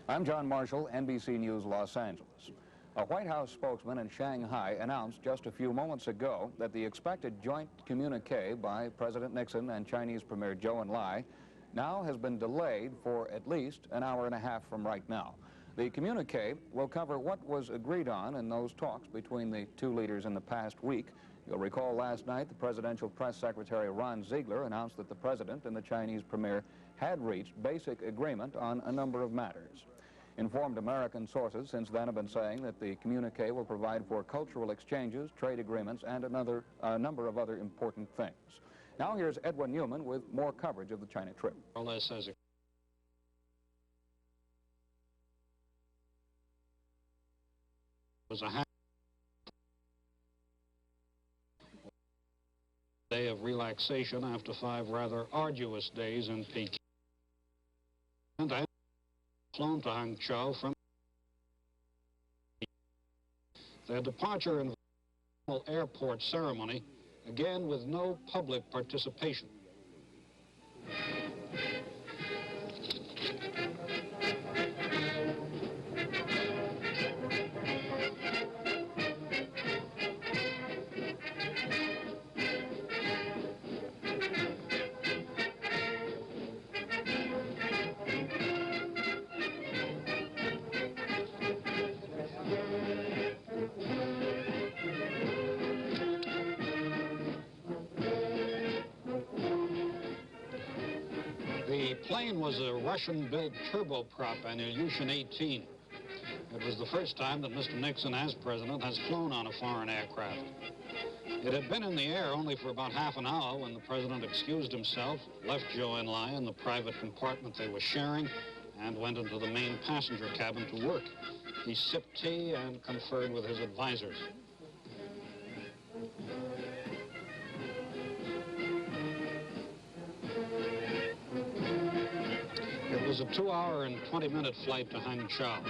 I'm John Marshall, NBC News, Los Angeles. A White House spokesman in Shanghai announced just a few moments ago that the expected joint communique by President Nixon and Chinese Premier Zhou Enlai now has been delayed for at least an hour and a half from right now. The communique will cover what was agreed on in those talks between the two leaders in the past week. You'll recall last night the presidential press secretary Ron Ziegler announced that the president and the Chinese premier had reached basic agreement on a number of matters. Informed American sources since then have been saying that the communique will provide for cultural exchanges, trade agreements, and a number of other important things. Now here's Edwin Newman with more coverage of the China trip. Was a day of relaxation after 5 rather arduous days in Peking. And I flown to Hangzhou from their departure in the airport ceremony, again with no public participation. The plane was a Russian-built turboprop, an Ilyushin 18. It was the first time that Mr. Nixon, as president, has flown on a foreign aircraft. It had been in the air only for about half an hour when the president excused himself, left Zhou Enlai in the private compartment they were sharing, and went into the main passenger cabin to work. He sipped tea and conferred with his advisors. It was a 2-hour and 20-minute flight to Hangzhou.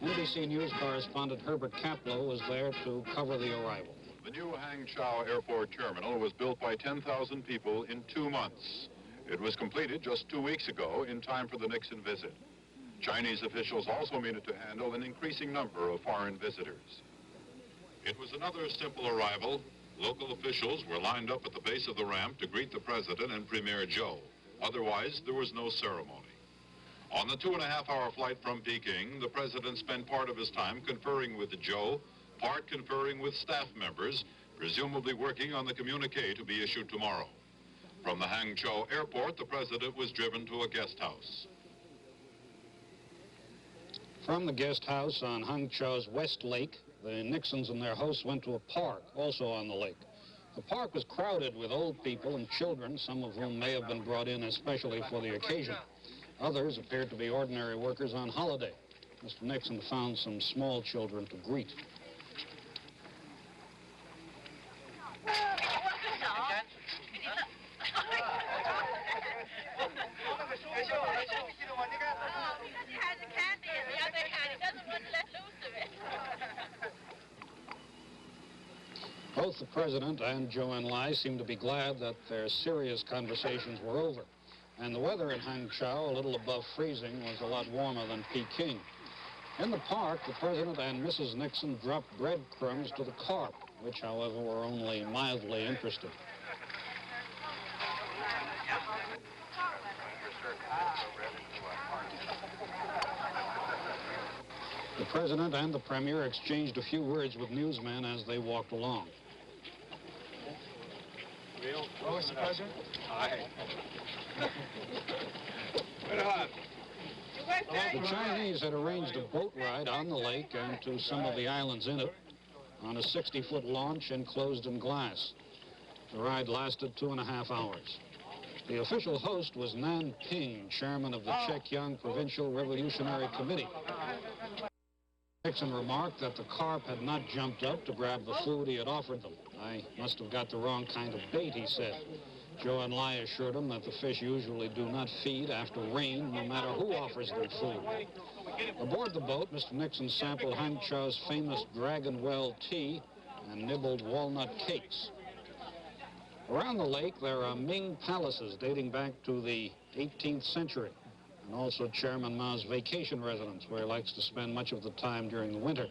NBC News correspondent Herbert Kaplow was there to cover the arrival. The new Hangzhou Airport Terminal was built by 10,000 people in 2 months. It was completed just 2 weeks ago in time for the Nixon visit. Chinese officials also needed to handle an increasing number of foreign visitors. It was another simple arrival. Local officials were lined up at the base of the ramp to greet the president and Premier Zhou. Otherwise, there was no ceremony. On the 2.5-hour flight from Peking, the president spent part of his time conferring with Zhou, part conferring with staff members, presumably working on the communique to be issued tomorrow. From the Hangzhou airport, the president was driven to a guest house. From the guest house on Hangzhou's West Lake, the Nixons and their hosts went to a park, also on the lake. The park was crowded with old people and children, some of whom may have been brought in especially for the occasion. Others appeared to be ordinary workers on holiday. Mr. Nixon found some small children to greet. Both the president and Zhou Enlai seemed to be glad that their serious conversations were over. And the weather in Hangzhou, a little above freezing, was a lot warmer than Peking. In the park, the president and Mrs. Nixon dropped breadcrumbs to the carp, which, however, were only mildly interested. The president and the premier exchanged a few words with newsmen as they walked along. Hello, Mr. President. Hi. The Chinese had arranged a boat ride on the lake and to some of the islands in it on a 60-foot launch enclosed in glass. The ride lasted 2.5 hours. The official host was Nan Ping, chairman of the Chekyang Provincial Revolutionary Committee. Nixon remarked that the carp had not jumped up to grab the food he had offered them. I must have got the wrong kind of bait, he said. Zhou Enlai assured him that the fish usually do not feed after rain, no matter who offers them food. Aboard the boat, Mr. Nixon sampled Hangzhou's famous Dragon Well tea and nibbled walnut cakes. Around the lake, there are Ming palaces dating back to the 18th century. and also Chairman Mao's vacation residence, where he likes to spend much of the time during the winter.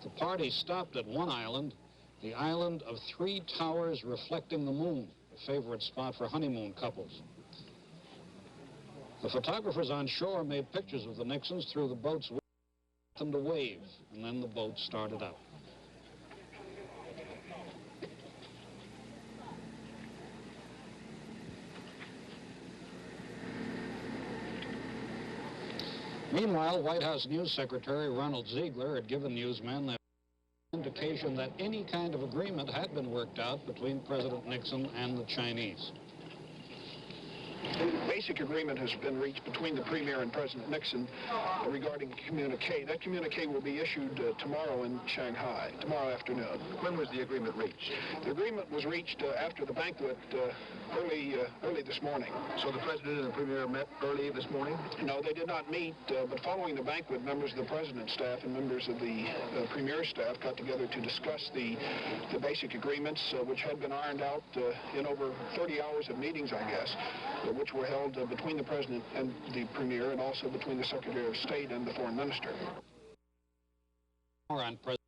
The party stopped at one island, the island of 3 towers reflecting the moon, a favorite spot for honeymoon couples. The photographers on shore made pictures of the Nixons through the boat's window, them to wave, and then the boat started out. Meanwhile, White House News Secretary Ronald Ziegler had given newsmen the indication that any kind of agreement had been worked out between President Nixon and the Chinese. A basic agreement has been reached between the Premier and President Nixon regarding a communique. That communique will be issued tomorrow in Shanghai, tomorrow afternoon. When was the agreement reached? The agreement was reached after the banquet early this morning. So the President and the Premier met early this morning? No, they did not meet, but following the banquet, members of the President's staff and members of the Premier's staff got together to discuss the basic agreements, which had been ironed out in over 30 hours of meetings, I guess, which were held between the President and the Premier, and also between the Secretary of State and the Foreign Minister. On President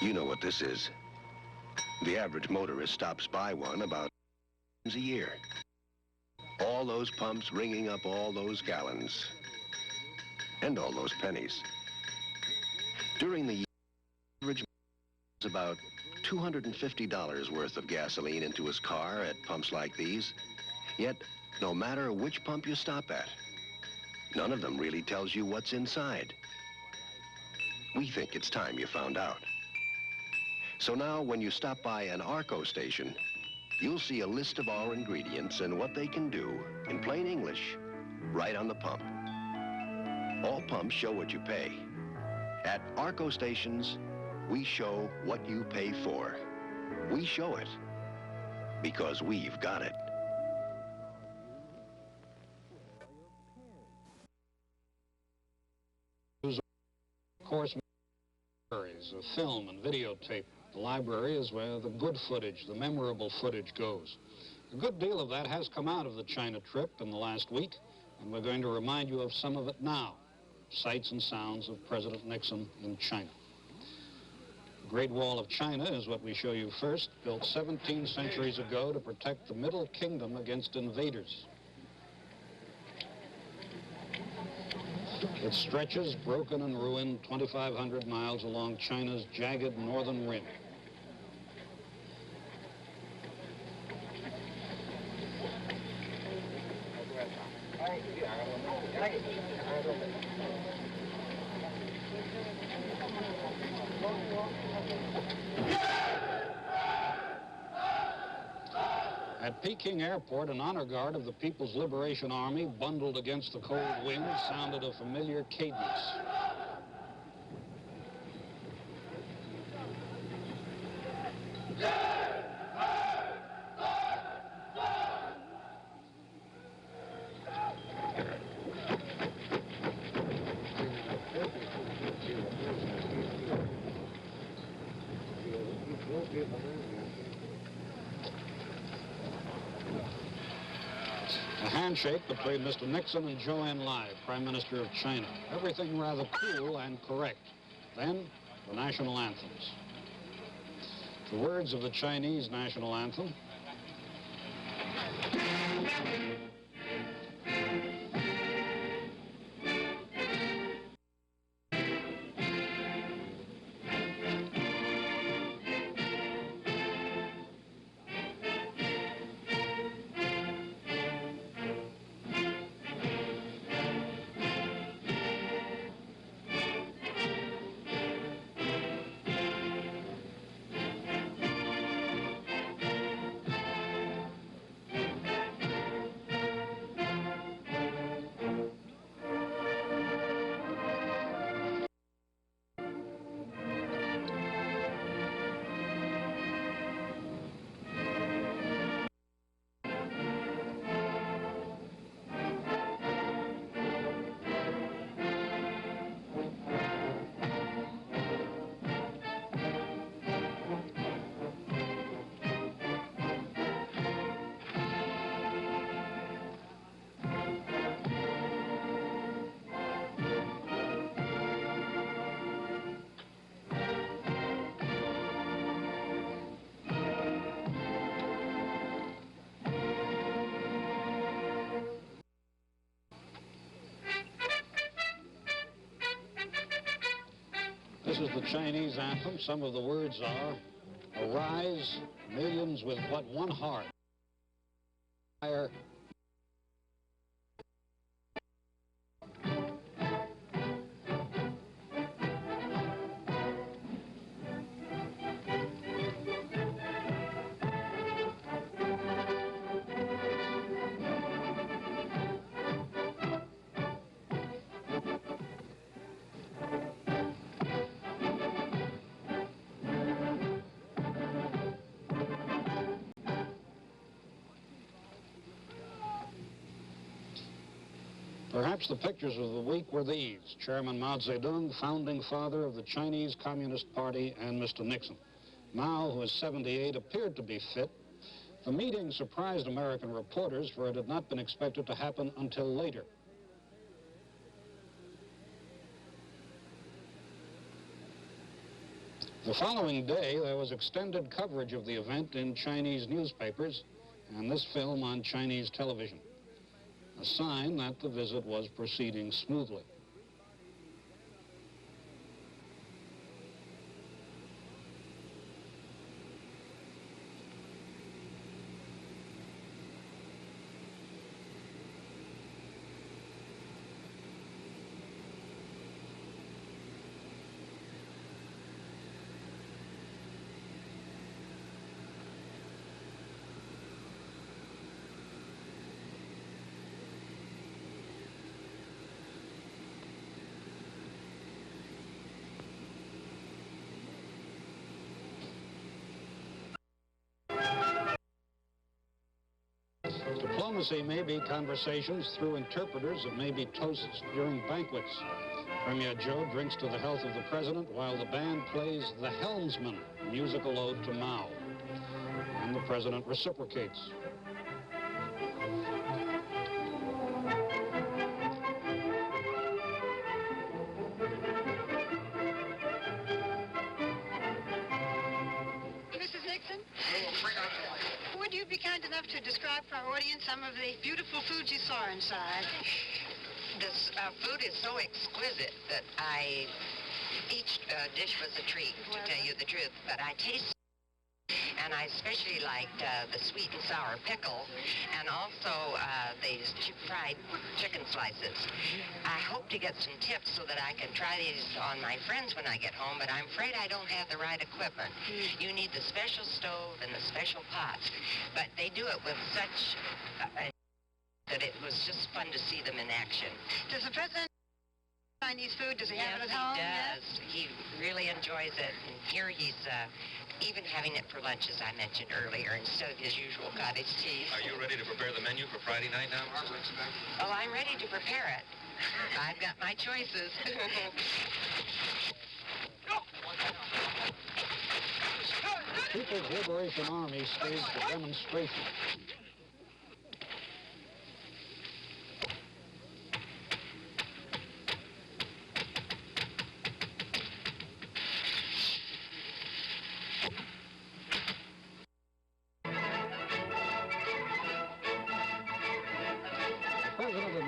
You know what this is. The average motorist stops by one about a year. All those pumps ringing up all those gallons. And all those pennies. During the year, average is about $250 worth of gasoline into his car at pumps like these. Yet, no matter which pump you stop at, none of them really tells you what's inside. We think it's time you found out. So now, when you stop by an Arco station, you'll see a list of our ingredients and what they can do, in plain English, right on the pump. All pumps show what you pay. At Arco stations, we show what you pay for. We show it because we've got it. Of course, libraries of film and videotape. The library is where the good footage, the memorable footage goes. A good deal of that has come out of the China trip in the last week, and we're going to remind you of some of it now. Sights and sounds of President Nixon in China. The Great Wall of China is what we show you first, built 17 centuries ago to protect the Middle Kingdom against invaders. It stretches, broken and ruined, 2,500 miles along China's jagged northern rim. At Peking Airport, an honor guard of the People's Liberation Army, bundled against the cold wind, sounded a familiar cadence. A handshake between Mr. Nixon and Zhou Enlai, Prime Minister of China. Everything rather cool and correct. Then, the national anthems. The words of the Chinese national anthem. is the Chinese anthem. Some of the words are, arise, millions with but one heart. Fire. Perhaps the pictures of the week were these: Chairman Mao Zedong, founding father of the Chinese Communist Party, and Mr. Nixon. Mao, who was 78, appeared to be fit. The meeting surprised American reporters, for it had not been expected to happen until later. The following day, there was extended coverage of the event in Chinese newspapers and this film on Chinese television, a sign that the visit was proceeding smoothly. Diplomacy may be conversations through interpreters. It may be toasts during banquets. Premier Joe drinks to the health of the president while the band plays The Helmsman, a musical ode to Mao. And the president reciprocates. Mrs. Nixon? Would you be kind enough to describe for our audience some of the beautiful foods you saw inside? This food is so exquisite that each dish was a treat, to tell you the truth. But I tasted, and I especially liked the sweet and sour pickle, and also the fried chicken slices. I hope to get some tips so that I can try these on my friends when I get home, but I'm afraid I don't have the right equipment. You need the special stove and the special pots, but they do it with such that it was just fun to see them in action. Does the president Chinese food? Does he have it at home? Yes, he does. He really enjoys it, and here he's even having it for lunch, as I mentioned earlier, instead of his usual cottage cheese. Are you ready to prepare the menu for Friday night now? Well, I'm ready to prepare it. I've got my choices. The People's Liberation Army staged a demonstration.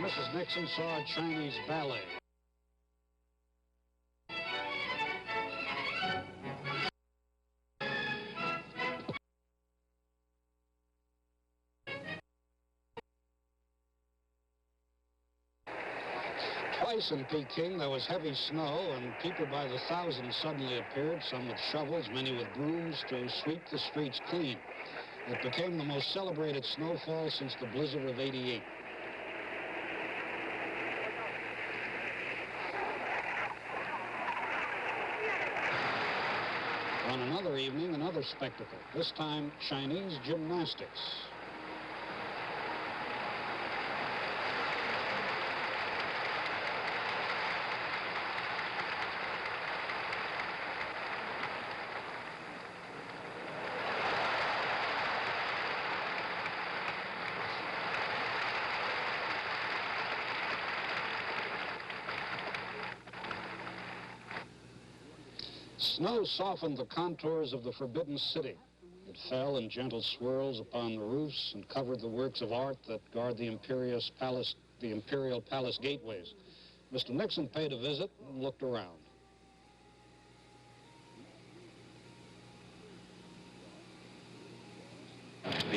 Mrs. Nixon saw a Chinese ballet. Twice in Peking there was heavy snow, and people by the thousands suddenly appeared, some with shovels, many with brooms, to sweep the streets clean. It became the most celebrated snowfall since the blizzard of '88. On another evening, another spectacle, this time Chinese gymnastics. Snow softened the contours of the Forbidden City. It fell in gentle swirls upon the roofs and covered the works of art that guard the Imperial Palace gateways. Mr. Nixon paid a visit and looked around.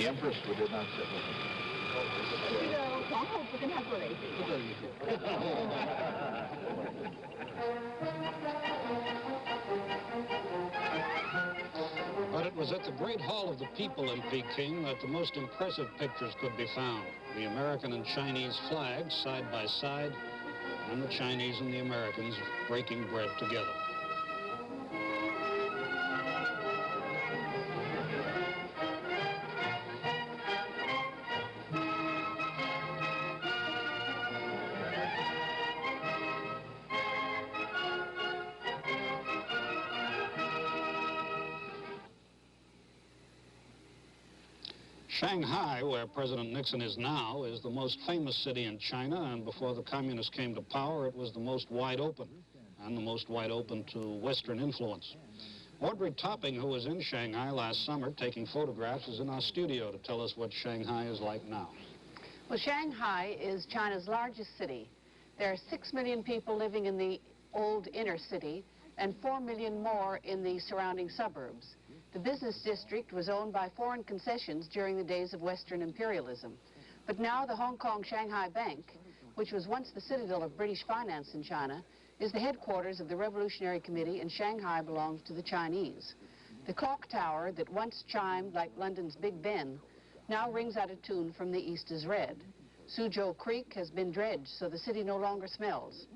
The Empress did not sit with him. But it was at the Great Hall of the People in Peking that the most impressive pictures could be found. The American and Chinese flags side by side, and the Chinese and the Americans breaking bread together. Shanghai, where President Nixon is now, is the most famous city in China, and before the communists came to power, it was the most wide open, and the most wide open to Western influence. Audrey Topping, who was in Shanghai last summer taking photographs, is in our studio to tell us what Shanghai is like now. Well, Shanghai is China's largest city. There are 6 million people living in the old inner city and 4 million more in the surrounding suburbs. The business district was owned by foreign concessions during the days of Western imperialism. But now the Hong Kong-Shanghai Bank, which was once the citadel of British finance in China, is the headquarters of the Revolutionary Committee, and Shanghai belongs to the Chinese. The clock tower that once chimed like London's Big Ben now rings out a tune from the east is red. Suzhou Creek has been dredged, so the city no longer smells.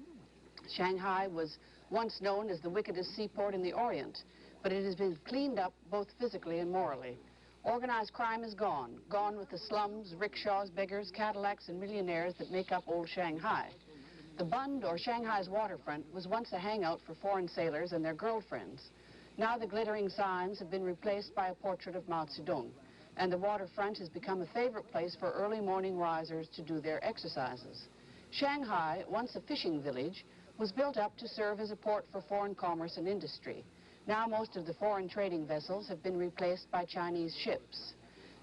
Shanghai was once known as the wickedest seaport in the Orient, but it has been cleaned up both physically and morally. Organized crime is gone with the slums, rickshaws, beggars, Cadillacs, and millionaires that make up old Shanghai. The Bund, or Shanghai's waterfront, was once a hangout for foreign sailors and their girlfriends. Now the glittering signs have been replaced by a portrait of Mao Zedong, and the waterfront has become a favorite place for early morning risers to do their exercises. Shanghai, once a fishing village, was built up to serve as a port for foreign commerce and industry. Now most of the foreign trading vessels have been replaced by Chinese ships.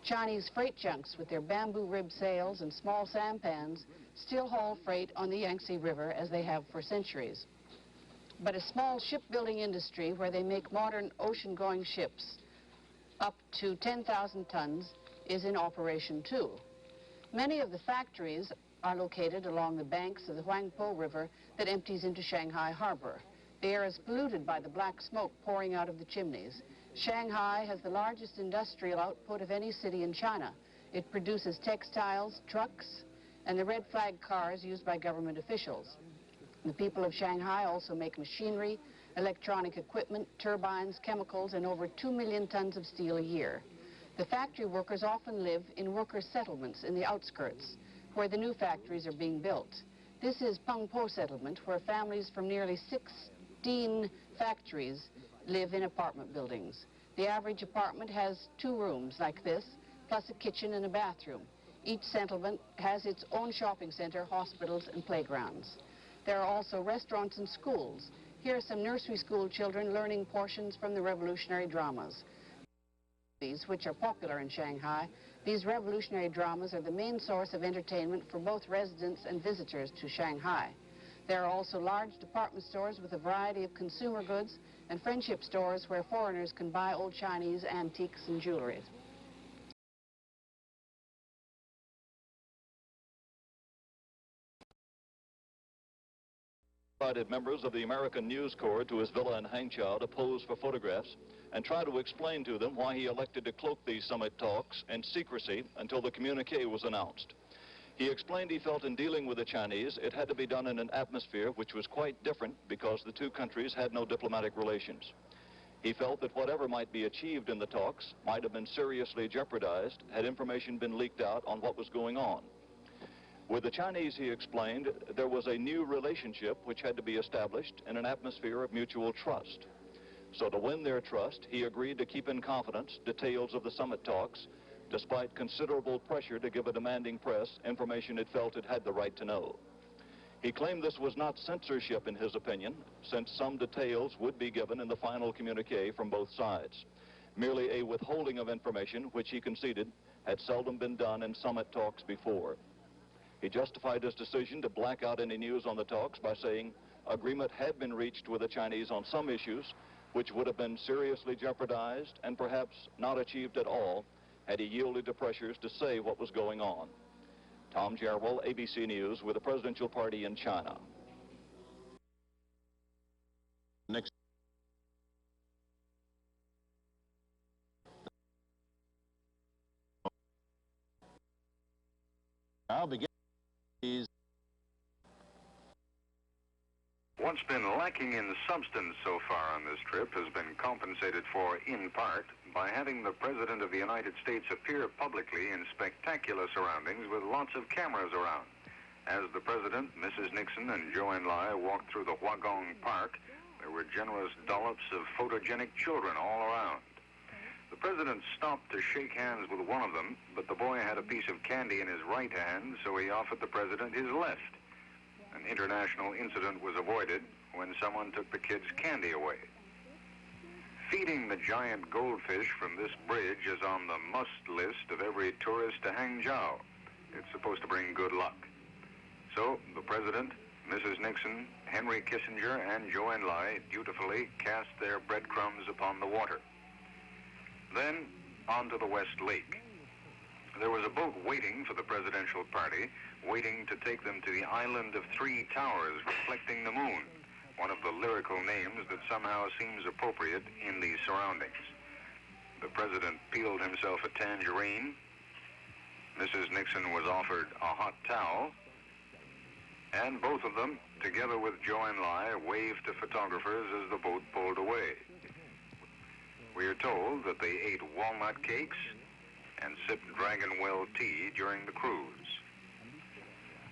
Chinese freight junks with their bamboo rib sails and small sampans still haul freight on the Yangtze River as they have for centuries. But a small shipbuilding industry where they make modern ocean-going ships up to 10,000 tons is in operation too. Many of the factories are located along the banks of the Huangpu River that empties into Shanghai Harbor. The air is polluted by the black smoke pouring out of the chimneys. Shanghai has the largest industrial output of any city in China. It produces textiles, trucks, and the red flag cars used by government officials. The people of Shanghai also make machinery, electronic equipment, turbines, chemicals, and over 2 million tons of steel a year. The factory workers often live in worker settlements in the outskirts, where the new factories are being built. This is Pengpo settlement, where families from nearly 16 factories live in apartment buildings. The average apartment has 2 rooms like this, plus a kitchen and a bathroom. Each settlement has its own shopping center, hospitals, and playgrounds. There are also restaurants and schools. Here are some nursery school children learning portions from the revolutionary dramas. These, which are popular in Shanghai, these revolutionary dramas are the main source of entertainment for both residents and visitors to Shanghai. There are also large department stores with a variety of consumer goods and friendship stores where foreigners can buy old Chinese antiques and jewelry. Invited members of the American News Corps to his villa in Hangzhou to pose for photographs and try to explain to them why he elected to cloak these summit talks in secrecy until the communique was announced. He explained he felt in dealing with the Chinese, it had to be done in an atmosphere which was quite different because the two countries had no diplomatic relations. He felt that whatever might be achieved in the talks might have been seriously jeopardized had information been leaked out on what was going on. With the Chinese, he explained, there was a new relationship which had to be established in an atmosphere of mutual trust. So to win their trust, he agreed to keep in confidence details of the summit talks, despite considerable pressure to give a demanding press information it felt it had the right to know. He claimed this was not censorship in his opinion, since some details would be given in the final communique from both sides. Merely a withholding of information, which he conceded had seldom been done in summit talks before. He justified his decision to black out any news on the talks by saying agreement had been reached with the Chinese on some issues which would have been seriously jeopardized and perhaps not achieved at all had he yielded to pressures to say what was going on. Tom Jarwell, ABC News, with the presidential party in China. Nixon. Now begin. What's been lacking in substance so far on this trip has been compensated for, in part, by having the President of the United States appear publicly in spectacular surroundings with lots of cameras around. As the President, Mrs. Nixon, and Zhou Enlai walked through the Huagong Park, there were generous dollops of photogenic children all around. The President stopped to shake hands with one of them, but the boy had a piece of candy in his right hand, so he offered the President his left. An international incident was avoided when someone took the kid's candy away. Feeding the giant goldfish from this bridge is on the must list of every tourist to Hangzhou. It's supposed to bring good luck. So the President, Mrs. Nixon, Henry Kissinger, and Zhou Enlai dutifully cast their breadcrumbs upon the water. Then onto the West Lake. There was a boat waiting for the presidential party, waiting to take them to the Island of Three Towers, reflecting the moon, one of the lyrical names that somehow seems appropriate in these surroundings. The President peeled himself a tangerine. Mrs. Nixon was offered a hot towel. And both of them, together with Zhou Enlai, waved to photographers as the boat pulled away. We are told that they ate walnut cakes and sipped dragon well tea during the cruise.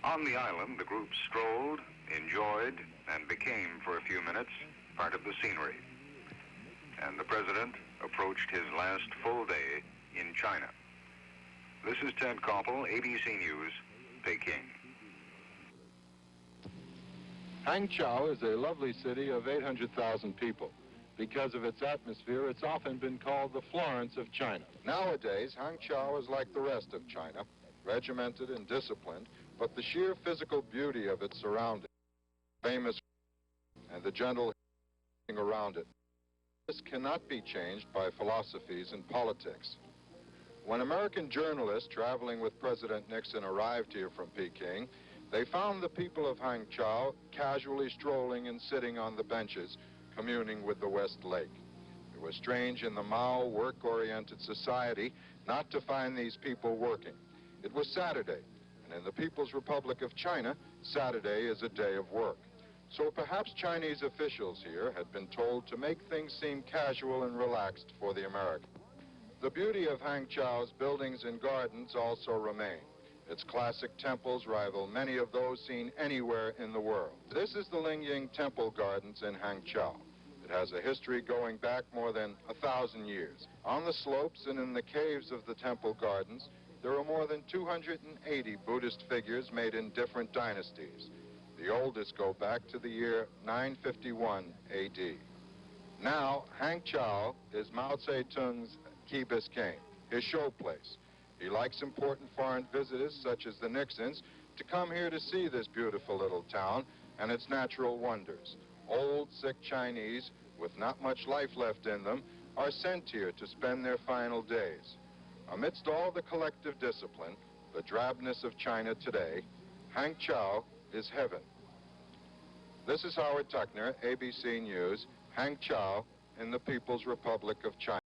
On the island, the group strolled, enjoyed, and became, for a few minutes, part of the scenery. And the President approached his last full day in China. This is Ted Koppel, ABC News, Peking. Hangzhou is a lovely city of 800,000 people. Because of its atmosphere, it's often been called the Florence of China. Nowadays, Hangzhou is like the rest of China, regimented and disciplined, but the sheer physical beauty of its surroundings, famous and the gentle around it, this cannot be changed by philosophies and politics. When American journalists traveling with President Nixon arrived here from Peking, they found the people of Hangzhou casually strolling and sitting on the benches, communing with the West Lake. It was strange in the Mao work-oriented society not to find these people working. It was Saturday, and in the People's Republic of China, Saturday is a day of work. So perhaps Chinese officials here had been told to make things seem casual and relaxed for the American. The beauty of Hangzhou's buildings and gardens also remain. Its classic temples rival many of those seen anywhere in the world. This is the Lingying Temple Gardens in Hangzhou. It has a history going back more than 1,000 years. On the slopes and in the caves of the temple gardens, there are more than 280 Buddhist figures made in different dynasties. The oldest go back to the year 951 A.D. Now, Hangzhou is Mao Zedong's Key Biscayne, his show place. He likes important foreign visitors, such as the Nixons, to come here to see this beautiful little town and its natural wonders. Old, sick Chinese, with not much life left in them, are sent here to spend their final days. Amidst all the collective discipline, the drabness of China today, Hangzhou is heaven. This is Howard Tuckner, ABC News, Hangzhou in the People's Republic of China.